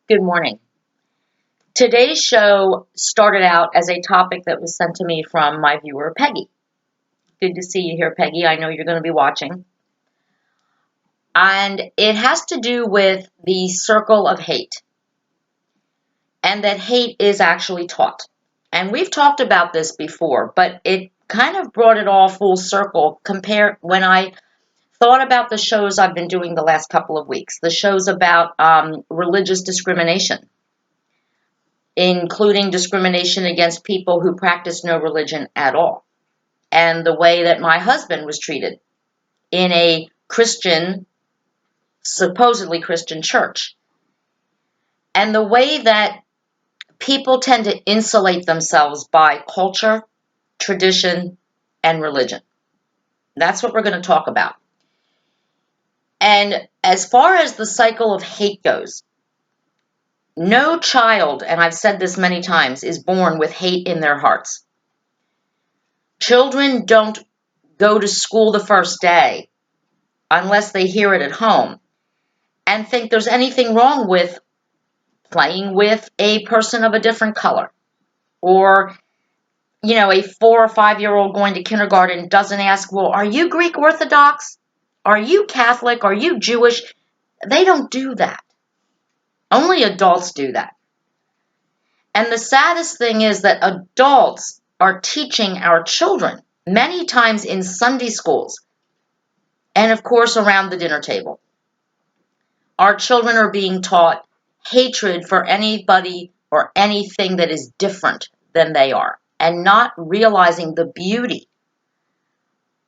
Good morning. Today's show started out as a topic that was sent to me from my viewer, Peggy. Good to see you here, Peggy. I know you're going to be watching. And it has to do with the circle of hate, and that hate is actually taught. And we've talked about this before, but it kind of brought it all full circle compared when I thought about the shows I've been doing the last couple of weeks, the shows about religious discrimination, including discrimination against people who practice no religion at all, and the way that my husband was treated in a Christian, supposedly Christian church, and the way that people tend to insulate themselves by culture, tradition, and religion. That's what we're going to talk about. And as far as the cycle of hate goes, no child, and I've said this many times, is born with hate in their hearts. Children don't go to school the first day unless they hear it at home and think there's anything wrong with playing with a person of a different color. Or, a 4 or 5-year-old going to kindergarten doesn't ask, well, are you Greek Orthodox? Are you Catholic? Are you Jewish? They don't do that. Only adults do that. And the saddest thing is that adults are teaching our children, many times in Sunday schools, and of course around the dinner table. Our children are being taught hatred for anybody or anything that is different than they are, and not realizing the beauty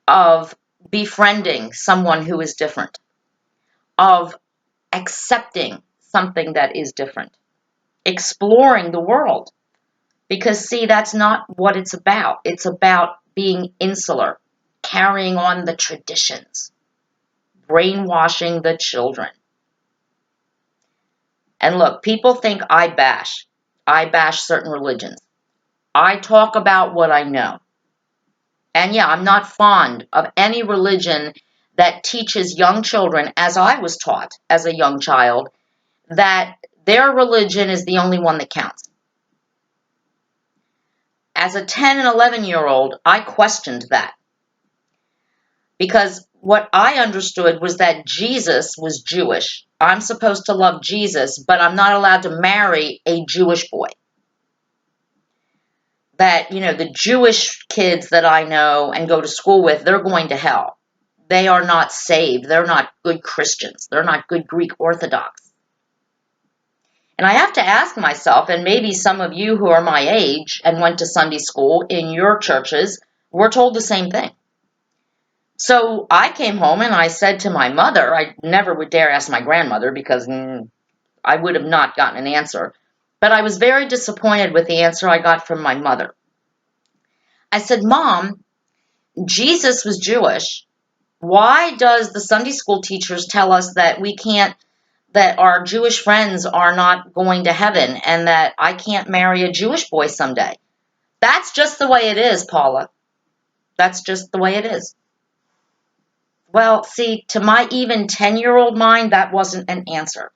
of befriending someone who is different, of accepting something that is different, exploring the world. Because, see, that's not what it's about. It's about being insular, carrying on the traditions, brainwashing the children. And look, people think I bash certain religions. I talk about what I know. And yeah, I'm not fond of any religion that teaches young children, as I was taught as a young child, that their religion is the only one that counts. As a 10 and 11-year-old, I questioned that. Because what I understood was that Jesus was Jewish. I'm supposed to love Jesus, but I'm not allowed to marry a Jewish boy. That, the Jewish kids that I know and go to school with, they're going to hell. They are not saved. They're not good Christians. They're not good Greek Orthodox. And I have to ask myself, and maybe some of you who are my age and went to Sunday school in your churches were told the same thing. So I came home and I said to my mother, I never would dare ask my grandmother because I would have not gotten an answer. But I was very disappointed with the answer I got from my mother. I said, Mom, Jesus was Jewish. Why does the Sunday school teachers tell us that that our Jewish friends are not going to heaven and that I can't marry a Jewish boy someday? That's just the way it is, Paula. That's just the way it is. Well, see, to my even 10-year-old mind, that wasn't an answer.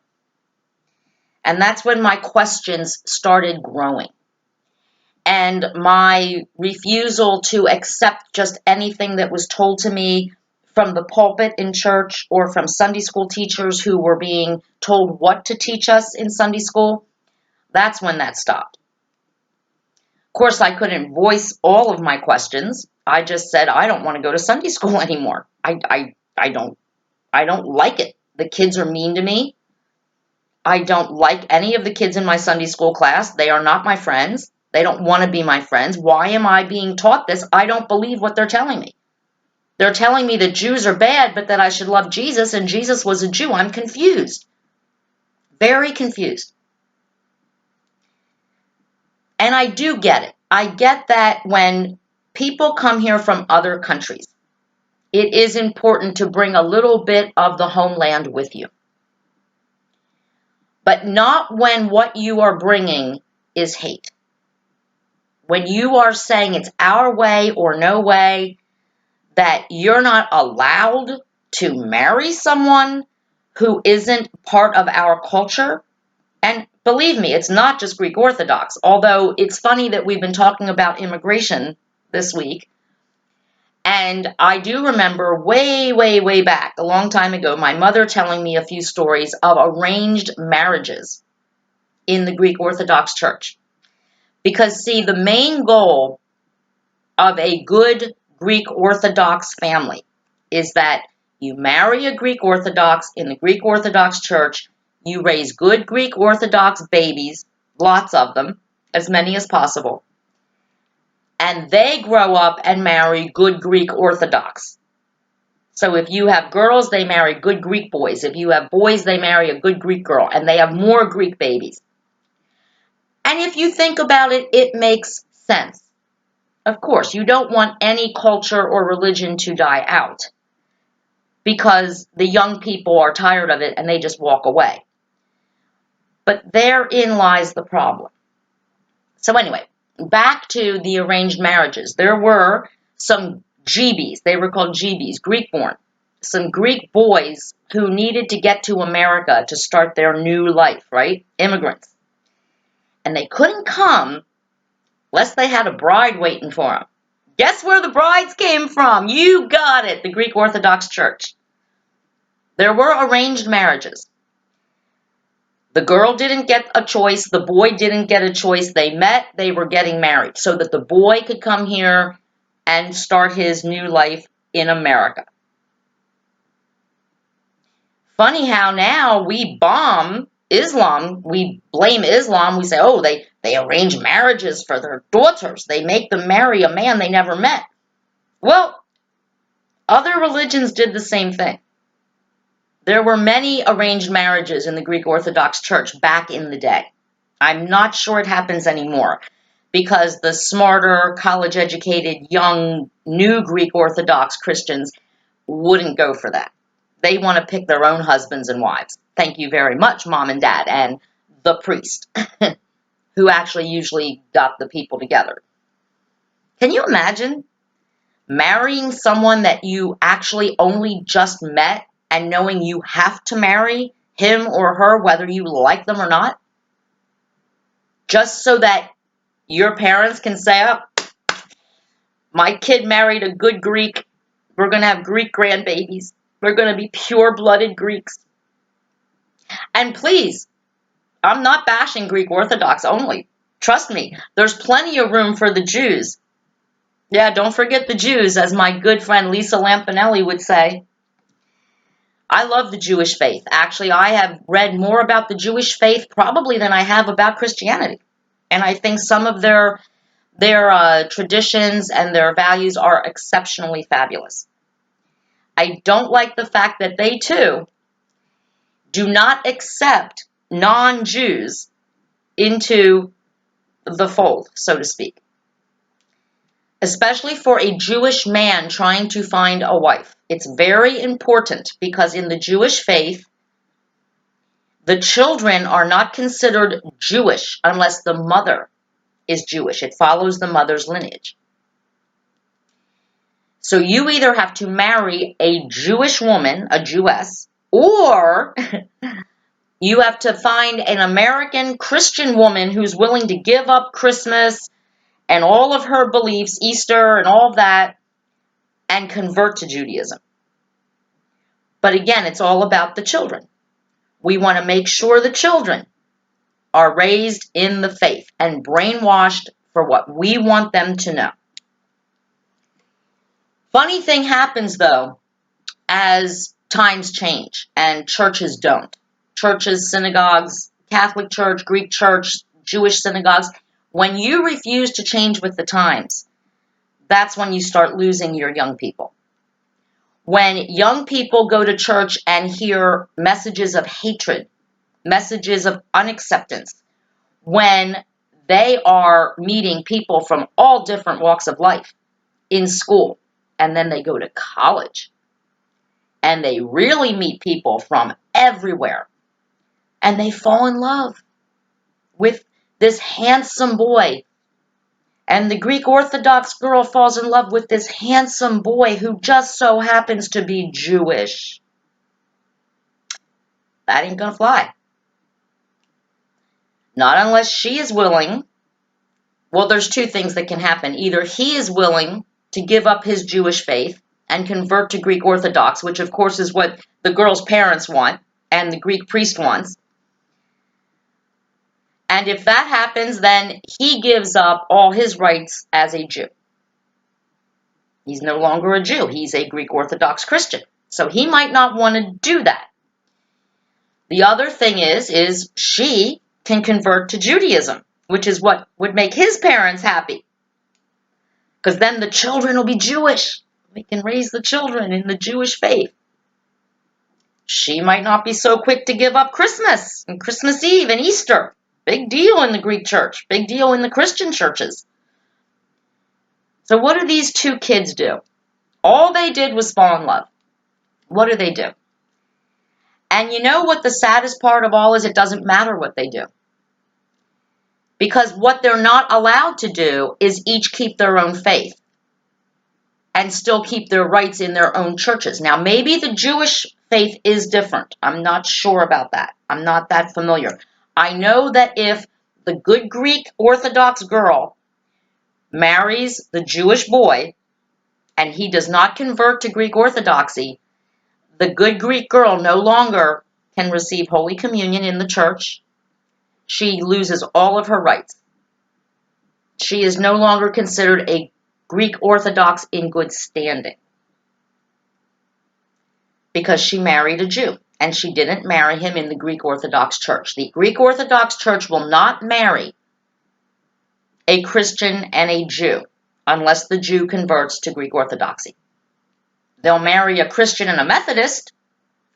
And that's when my questions started growing. And my refusal to accept just anything that was told to me from the pulpit in church or from Sunday school teachers who were being told what to teach us in Sunday school, that's when that stopped. Of course, I couldn't voice all of my questions. I just said, I don't want to go to Sunday school anymore. I don't like it. The kids are mean to me. I don't like any of the kids in my Sunday school class. They are not my friends. They don't want to be my friends. Why am I being taught this? I don't believe what they're telling me. They're telling me that Jews are bad, but that I should love Jesus, and Jesus was a Jew. I'm confused. Very confused. And I do get it. I get that when people come here from other countries, it is important to bring a little bit of the homeland with you. But not when what you are bringing is hate. When you are saying it's our way or no way, that you're not allowed to marry someone who isn't part of our culture And believe me, it's not just Greek Orthodox, although it's funny that we've been talking about immigration this week. And I do remember way, way, way back, a long time ago, my mother telling me a few stories of arranged marriages in the Greek Orthodox Church. Because, see, the main goal of a good Greek Orthodox family is that you marry a Greek Orthodox in the Greek Orthodox Church, you raise good Greek Orthodox babies, lots of them, as many as possible, and they grow up and marry good Greek Orthodox. So if you have girls, they marry good Greek boys. If you have boys, they marry a good Greek girl, and they have more Greek babies. And if you think about it, it makes sense. Of course, you don't want any culture or religion to die out because the young people are tired of it and they just walk away. But therein lies the problem. So anyway, back to the arranged marriages. There were some Gbs, they were called Gbs, Greek-born, some Greek boys who needed to get to America to start their new life, right? Immigrants. And they couldn't come unless they had a bride waiting for them. Guess where the brides came from? You got it, the Greek Orthodox Church. There were arranged marriages. The girl didn't get a choice. The boy didn't get a choice. They met. They were getting married so that the boy could come here and start his new life in America. Funny how now we bomb Islam. We blame Islam. We say, oh, they arrange marriages for their daughters. They make them marry a man they never met. Well, other religions did the same thing. There were many arranged marriages in the Greek Orthodox Church back in the day. I'm not sure it happens anymore because the smarter, college-educated, young, new Greek Orthodox Christians wouldn't go for that. They want to pick their own husbands and wives. Thank you very much, mom and dad, and the priest, who actually usually got the people together. Can you imagine marrying someone that you actually only just met and knowing you have to marry him or her whether you like them or not? Just so that your parents can say, oh, my kid married a good Greek. We're going to have Greek grandbabies. We're going to be pure-blooded Greeks. And please, I'm not bashing Greek Orthodox only. Trust me, there's plenty of room for the Jews. Yeah, don't forget the Jews, as my good friend Lisa Lampanelli would say. I love the Jewish faith. Actually, I have read more about the Jewish faith probably than I have about Christianity. And I think some of their traditions and their values are exceptionally fabulous. I don't like the fact that they, too, do not accept non-Jews into the fold, so to speak. Especially for a Jewish man trying to find a wife. It's very important because in the Jewish faith, the children are not considered Jewish unless the mother is Jewish. It follows the mother's lineage. So you either have to marry a Jewish woman, a Jewess, or you have to find an American Christian woman who's willing to give up Christmas and all of her beliefs, Easter and all of that, and convert to Judaism. But again, it's all about the children. We want to make sure the children are raised in the faith and brainwashed for what we want them to know. Funny thing happens, though, as times change and churches don't. Churches, synagogues, Catholic Church, Greek Church, Jewish synagogues, when you refuse to change with the times, that's when you start losing your young people. When young people go to church and hear messages of hatred, messages of unacceptance, when they are meeting people from all different walks of life in school, and then they go to college, and they really meet people from everywhere, and they fall in love with this handsome boy, and the Greek Orthodox girl falls in love with this handsome boy who just so happens to be Jewish. That ain't gonna fly. Not unless she is willing. Well, there's two things that can happen. Either he is willing to give up his Jewish faith and convert to Greek Orthodox, which of course is what the girl's parents want and the Greek priest wants. And if that happens, then he gives up all his rights as a Jew. He's no longer a Jew. He's a Greek Orthodox Christian. So he might not want to do that. The other thing is she can convert to Judaism, which is what would make his parents happy. Because then the children will be Jewish. We can raise the children in the Jewish faith. She might not be so quick to give up Christmas and Christmas Eve and Easter. Big deal in the Greek church. Big deal in the Christian churches. So what do these two kids do? All they did was fall in love. What do they do? And you know what the saddest part of all is? It doesn't matter what they do. Because what they're not allowed to do is each keep their own faith and still keep their rights in their own churches. Now, maybe the Jewish faith is different. I'm not sure about that. I'm not that familiar. I know that if the good Greek Orthodox girl marries the Jewish boy and he does not convert to Greek Orthodoxy, the good Greek girl no longer can receive Holy Communion in the church. She loses all of her rights. She is no longer considered a Greek Orthodox in good standing because she married a Jew, and she didn't marry him in the Greek Orthodox Church. The Greek Orthodox Church will not marry a Christian and a Jew unless the Jew converts to Greek Orthodoxy. They'll marry a Christian and a Methodist,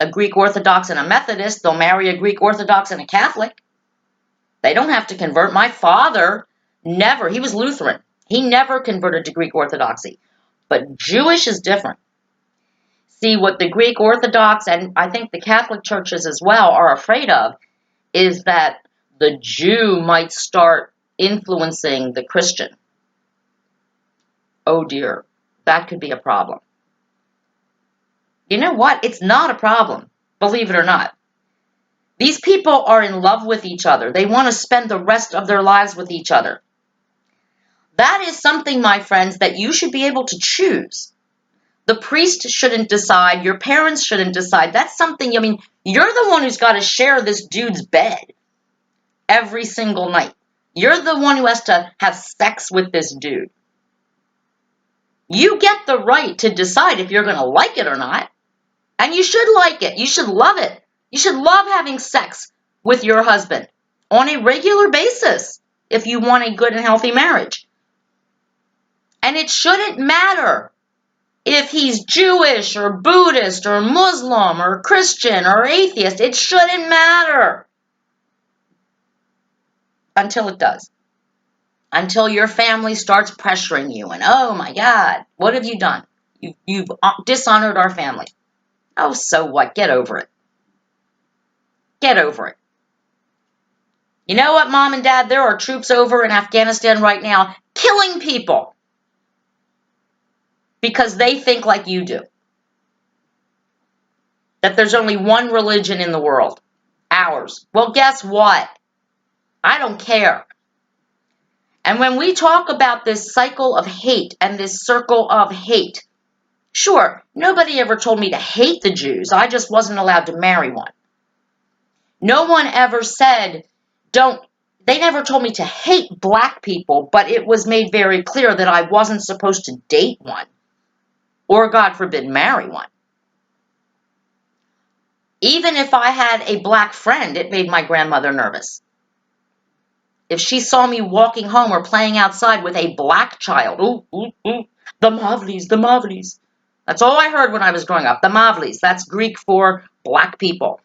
a Greek Orthodox and a Methodist. They'll marry a Greek Orthodox and a Catholic. They don't have to convert. My father never, he was Lutheran. He never converted to Greek Orthodoxy. But Jewish is different. See, what the Greek Orthodox and I think the Catholic churches as well are afraid of is that the Jew might start influencing the Christian. Oh dear, that could be a problem. You know what? It's not a problem, believe it or not. These people are in love with each other. They want to spend the rest of their lives with each other. That is something, my friends, that you should be able to choose. The priest shouldn't decide. Your parents shouldn't decide. That's something, I mean, you're the one who's got to share this dude's bed every single night. You're the one who has to have sex with this dude. You get the right to decide if you're going to like it or not. And you should like it. You should love it. You should love having sex with your husband on a regular basis if you want a good and healthy marriage. And it shouldn't matter if he's Jewish or Buddhist or Muslim or Christian or atheist. It shouldn't matter until it does. Until your family starts pressuring you and, oh my God, what have you done? You've dishonored our family. Oh, so what? Get over it. Get over it. You know what, Mom and Dad? There are troops over in Afghanistan right now killing people because they think like you do. That there's only one religion in the world, ours. Well, guess what? I don't care. And when we talk about this cycle of hate and this circle of hate, sure, nobody ever told me to hate the Jews. I just wasn't allowed to marry one. No one ever said, they never told me to hate black people, but it was made very clear that I wasn't supposed to date one or, God forbid, marry one. Even if I had a black friend, it made my grandmother nervous. If she saw me walking home or playing outside with a black child, ooh, ooh, ooh, the Mavlis, the Mavlis. That's all I heard when I was growing up, the Mavlis. That's Greek for black people.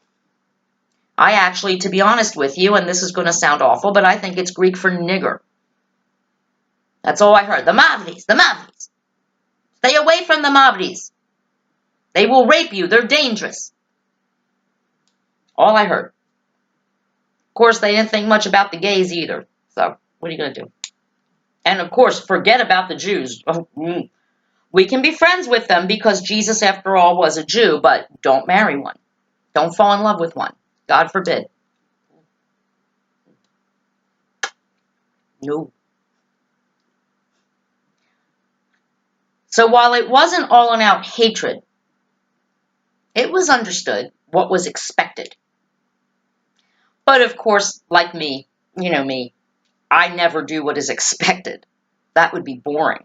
I actually, to be honest with you, and this is going to sound awful, but I think it's Greek for nigger. That's all I heard. The Mavlis, the Mavlis. Stay away from the Mavlis. They will rape you. They're dangerous. All I heard. Of course, they didn't think much about the gays either. So, what are you going to do? And of course, forget about the Jews. We can be friends with them because Jesus, after all, was a Jew, but don't marry one. Don't fall in love with one. God forbid. No. So while it wasn't all and out hatred, it was understood what was expected. But of course, like me, you know me, I never do what is expected. That would be boring.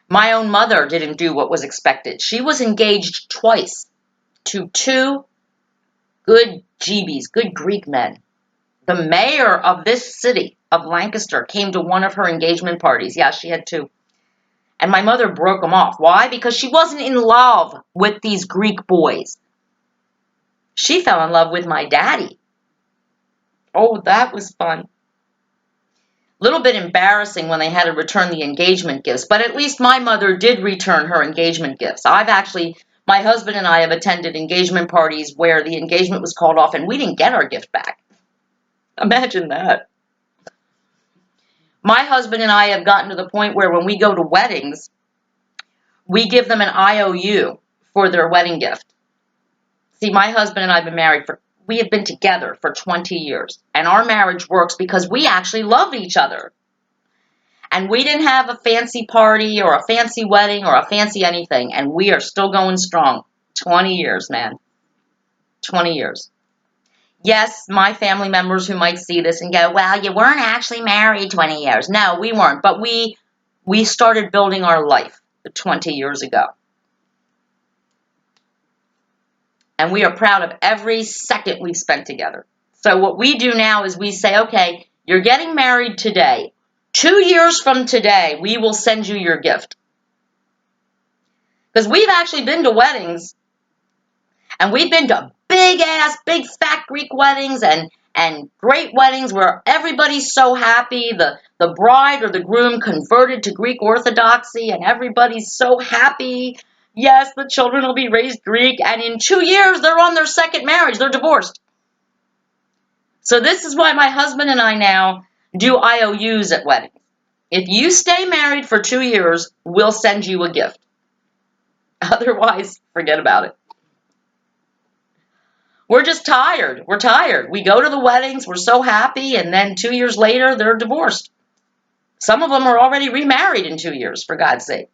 My own mother didn't do what was expected. She was engaged twice to two good Jeebies, good Greek men. The mayor of this city of Lancaster came to one of her engagement parties. Yeah, she had two. And my mother broke them off. Why? Because she wasn't in love with these Greek boys. She fell in love with my daddy. Oh, that was fun. Little bit embarrassing when they had to return the engagement gifts, but at least my mother did return her engagement gifts. My husband and I have attended engagement parties where the engagement was called off and we didn't get our gift back. Imagine that. My husband and I have gotten to the point where when we go to weddings, we give them an IOU for their wedding gift. See, my husband and I have been we have been together for 20 years, and our marriage works because we actually love each other. And we didn't have a fancy party or a fancy wedding or a fancy anything, and we are still going strong. 20 years, man. 20 years. Yes, my family members who might see this and go, well, you weren't actually married 20 years. No, we weren't, but we started building our life 20 years ago. And we are proud of every second we've spent together. So what we do now is we say, okay, you're getting married today. 2 years from today, we will send you your gift. Because we've actually been to weddings, and we've been to big fat Greek weddings and great weddings where everybody's so happy. The bride or the groom converted to Greek Orthodoxy, and everybody's so happy. Yes, the children will be raised Greek, and in 2 years, they're on their second marriage. They're divorced. So this is why my husband and I now do IOUs at weddings. If you stay married for 2 years, we'll send you a gift. Otherwise, forget about it. We're just tired. We're tired. We go to the weddings, we're so happy, and then 2 years later, they're divorced. Some of them are already remarried in 2 years, for God's sake.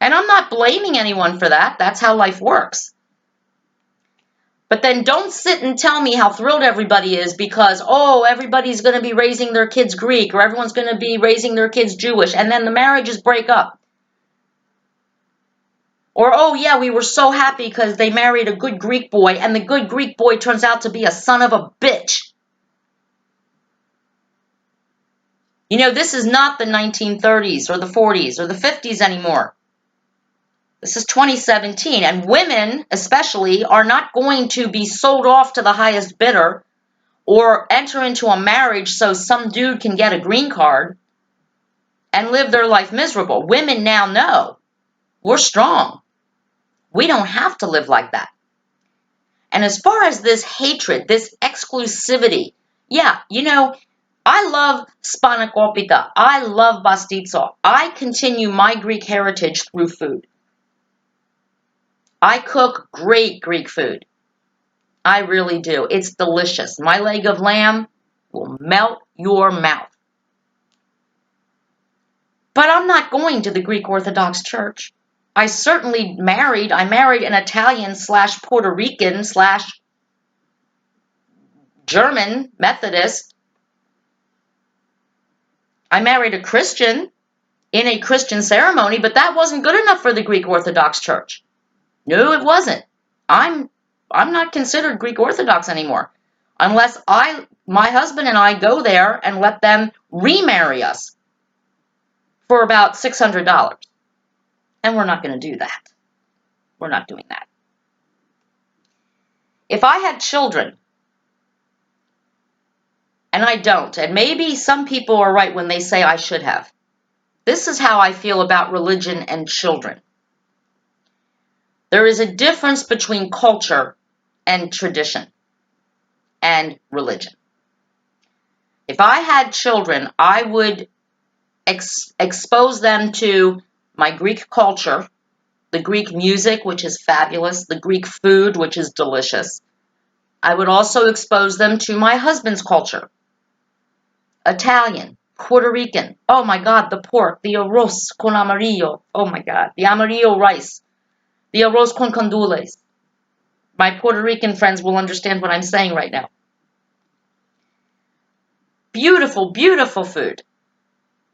And I'm not blaming anyone for that. That's how life works. But then don't sit and tell me how thrilled everybody is because, oh, everybody's going to be raising their kids Greek or everyone's going to be raising their kids Jewish, and then the marriages break up. Or, oh, yeah, we were so happy because they married a good Greek boy, and the good Greek boy turns out to be a son of a bitch. You know, this is not the 1930s or the 40s or the 50s anymore. This is 2017, and women, especially, are not going to be sold off to the highest bidder or enter into a marriage so some dude can get a green card and live their life miserable. Women now know we're strong. We don't have to live like that. And as far as this hatred, this exclusivity, yeah, you know, I love spanakopita. I love bastitso. I continue my Greek heritage through food. I cook great Greek food. I really do. It's delicious. My leg of lamb will melt your mouth. But I'm not going to the Greek Orthodox Church. I married an Italian / Puerto Rican / German Methodist. I married a Christian in a Christian ceremony, but that wasn't good enough for the Greek Orthodox Church. No, it wasn't. I'm not considered Greek Orthodox anymore unless my husband and I go there and let them remarry us for about $600. And we're not going to do that. We're not doing that. If I had children, and I don't, and maybe some people are right when they say I should have. This is how I feel about religion and children. There is a difference between culture and tradition and religion. If I had children, I would expose them to my Greek culture, the Greek music, which is fabulous, the Greek food, which is delicious. I would also expose them to my husband's culture, Italian, Puerto Rican. Oh my God, the pork, the arroz con amarillo. Oh my God, the amarillo rice, the arroz con condules. My Puerto Rican friends will understand what I'm saying right now. Beautiful, beautiful food.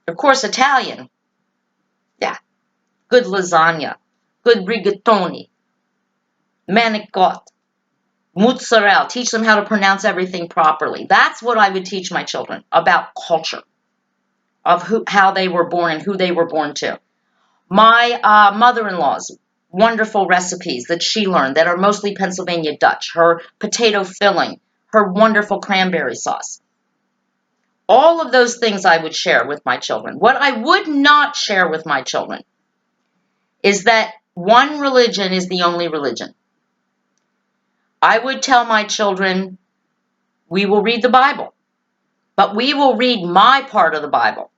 Of course, Italian. Yeah, good lasagna, good rigatoni, manicotti, mozzarella. Teach them how to pronounce everything properly. That's what I would teach my children about culture, of how they were born and who they were born to. My mother-in-law's wonderful recipes that she learned that are mostly Pennsylvania Dutch, her potato filling, her wonderful cranberry sauce. All of those things I would share with my children. What I would not share with my children is that one religion is the only religion. I would tell my children, we will read the Bible, but we will read my part of the Bible,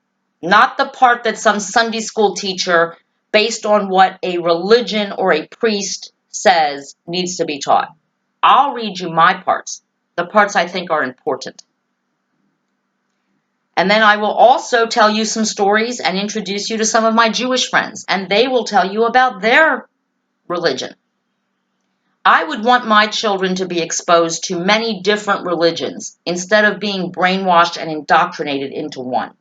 not the part that some Sunday school teacher, based on what a religion or a priest says, needs to be taught. I'll read you my parts, the parts I think are important. And then I will also tell you some stories and introduce you to some of my Jewish friends, and they will tell you about their religion. I would want my children to be exposed to many different religions instead of being brainwashed and indoctrinated into one.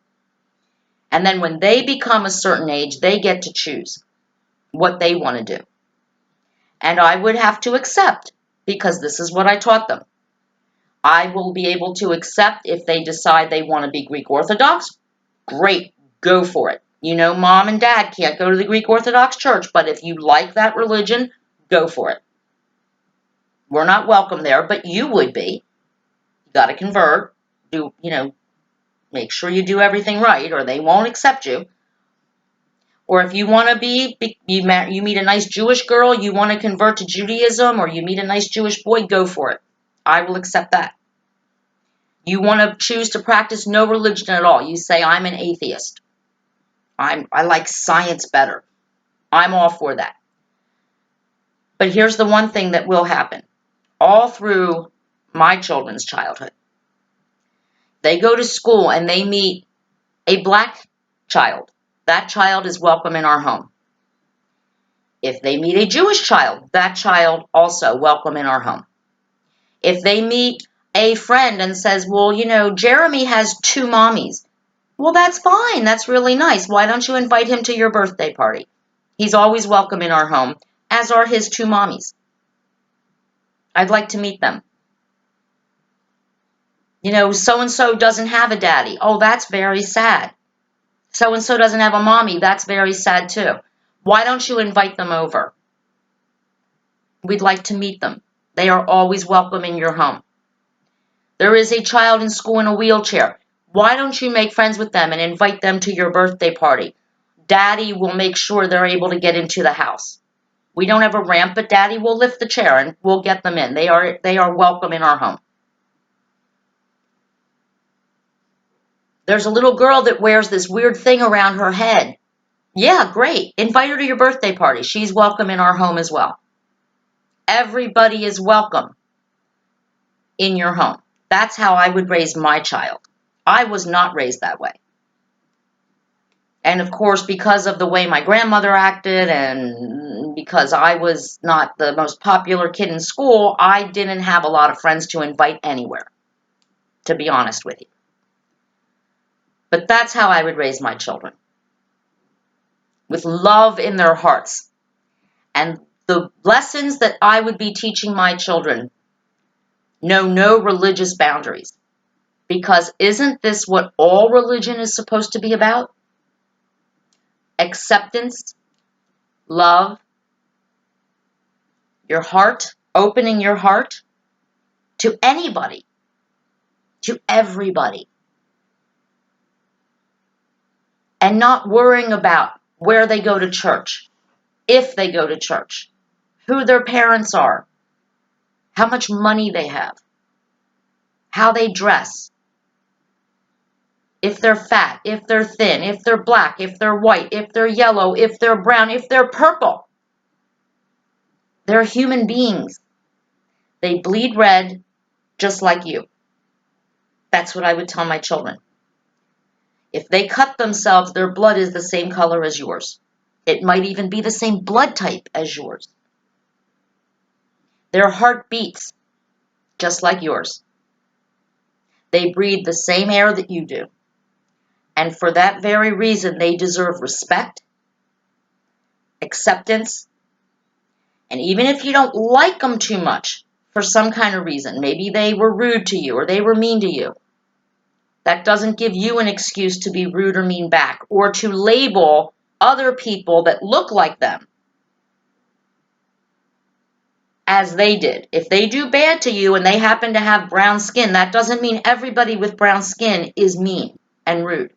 And then when they become a certain age, they get to choose what they want to do. And I would have to accept, because this is what I taught them. I will be able to accept if they decide they want to be Greek Orthodox. Great, go for it. You know, mom and dad can't go to the Greek Orthodox church, but if you like that religion, go for it. We're not welcome there, but you would be. You got to convert. Make sure you do everything right, or they won't accept you. Or if you want to you meet a nice Jewish girl, you want to convert to Judaism, or you meet a nice Jewish boy, go for it. I will accept that. You want to choose to practice no religion at all. You say, I'm an atheist. I like science better. I'm all for that. But here's the one thing that will happen. All through my children's childhood, they go to school and they meet a black child. That child is welcome in our home. If they meet a Jewish child, that child also welcome in our home. If they meet a friend and says, well, Jeremy has 2 mommies. Well, that's fine. That's really nice. Why don't you invite him to your birthday party? He's always welcome in our home, as are his 2 mommies. I'd like to meet them. So-and-so doesn't have a daddy. Oh, that's very sad. So-and-so doesn't have a mommy. That's very sad too. Why don't you invite them over? We'd like to meet them. They are always welcome in your home. There is a child in school in a wheelchair. Why don't you make friends with them and invite them to your birthday party? Daddy will make sure they're able to get into the house. We don't have a ramp, but Daddy will lift the chair and we'll get them in. They are welcome in our home. There's a little girl that wears this weird thing around her head. Yeah, great. Invite her to your birthday party. She's welcome in our home as well. Everybody is welcome in your home. That's how I would raise my child. I was not raised that way. And of course, because of the way my grandmother acted and because I was not the most popular kid in school, I didn't have a lot of friends to invite anywhere, to be honest with you. But that's how I would raise my children. With love in their hearts. And the lessons that I would be teaching my children know no religious boundaries. Because isn't this what all religion is supposed to be about? Acceptance, love, your heart, opening your heart to anybody, to everybody. And not worrying about where they go to church, if they go to church, who their parents are, how much money they have, how they dress, if they're fat, if they're thin, if they're black, if they're white, if they're yellow, if they're brown, if they're purple. They're human beings. They bleed red just like you. That's what I would tell my children. If they cut themselves, their blood is the same color as yours. It might even be the same blood type as yours. Their heart beats just like yours. They breathe the same air that you do. And for that very reason, they deserve respect, acceptance, and even if you don't like them too much for some kind of reason, maybe they were rude to you or they were mean to you, that doesn't give you an excuse to be rude or mean back or to label other people that look like them as they did. If they do bad to you and they happen to have brown skin, that doesn't mean everybody with brown skin is mean and rude.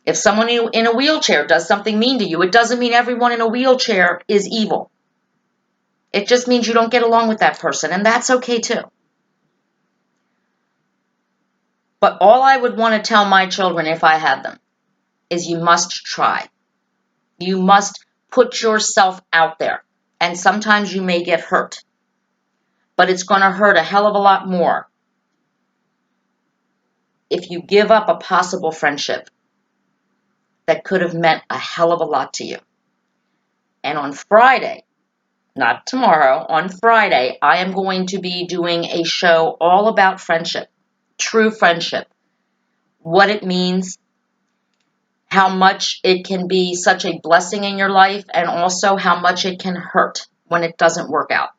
If someone in a wheelchair does something mean to you, it doesn't mean everyone in a wheelchair is evil. It just means you don't get along with that person, and that's okay too. But all I would want to tell my children if I had them is you must try. You must put yourself out there. And sometimes you may get hurt. But it's going to hurt a hell of a lot more if you give up a possible friendship that could have meant a hell of a lot to you. And on Friday, not tomorrow, on Friday, I am going to be doing a show all about friendship, true friendship, what it means, how much it can be such a blessing in your life, and also how much it can hurt when it doesn't work out.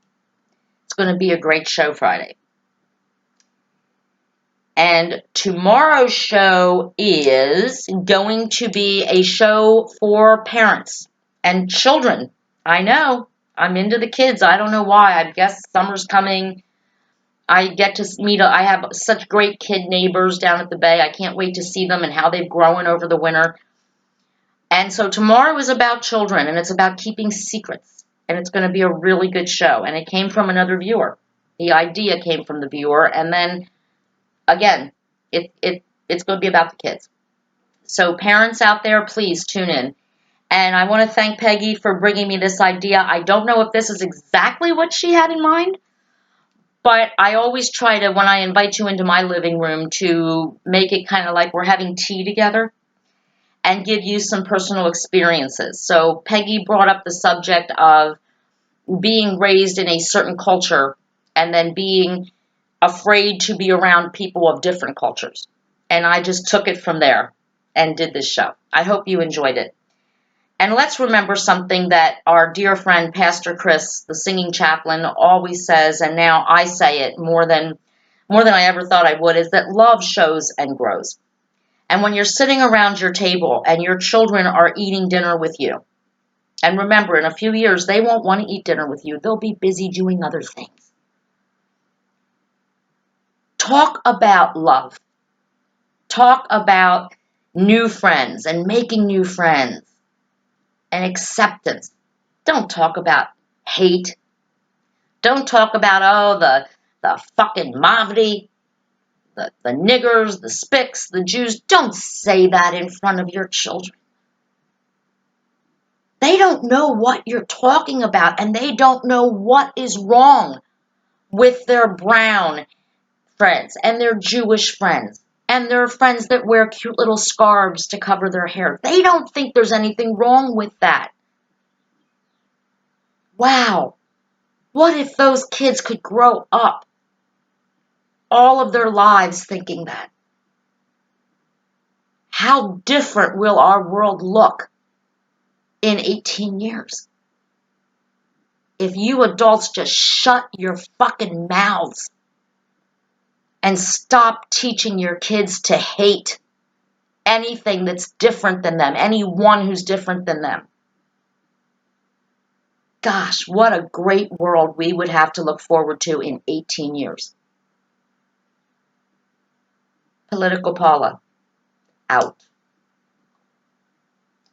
It's going to be a great show Friday. And tomorrow's show is going to be a show for parents and children. I know, I'm into the kids. I don't know why. I guess summer's coming. I get to meet, I have such great kid neighbors down at the Bay. I can't wait to see them and how they've grown over the winter. And so tomorrow is about children, and it's about keeping secrets. And it's going to be a really good show. And it came from another viewer. The idea came from the viewer. And then, again, it's going to be about the kids. So parents out there, please tune in. And I want to thank Peggy for bringing me this idea. I don't know if this is exactly what she had in mind, but I always try to, when I invite you into my living room, to make it kind of like we're having tea together and give you some personal experiences. So Peggy brought up the subject of being raised in a certain culture and then being afraid to be around people of different cultures. And I just took it from there and did this show. I hope you enjoyed it. And let's remember something that our dear friend Pastor Chris, the singing chaplain, always says, and now I say it more than I ever thought I would, is that love shows and grows. And when you're sitting around your table and your children are eating dinner with you, and remember, in a few years, they won't want to eat dinner with you. They'll be busy doing other things. Talk about love. Talk about new friends and making new friends and acceptance. Don't talk about hate. Don't talk about, the fucking Mavdi, the niggers, the spics, the Jews. Don't say that in front of your children. They don't know what you're talking about, and they don't know what is wrong with their brown friends and their Jewish friends and their friends that wear cute little scarves to cover their hair. They don't think there's anything wrong with that. Wow. What if those kids could grow up all of their lives thinking that? How different will our world look in 18 years? If you adults just shut your fucking mouths and stop teaching your kids to hate anything that's different than them, anyone who's different than them. Gosh, what a great world we would have to look forward to in 18 years. Political Paula, out.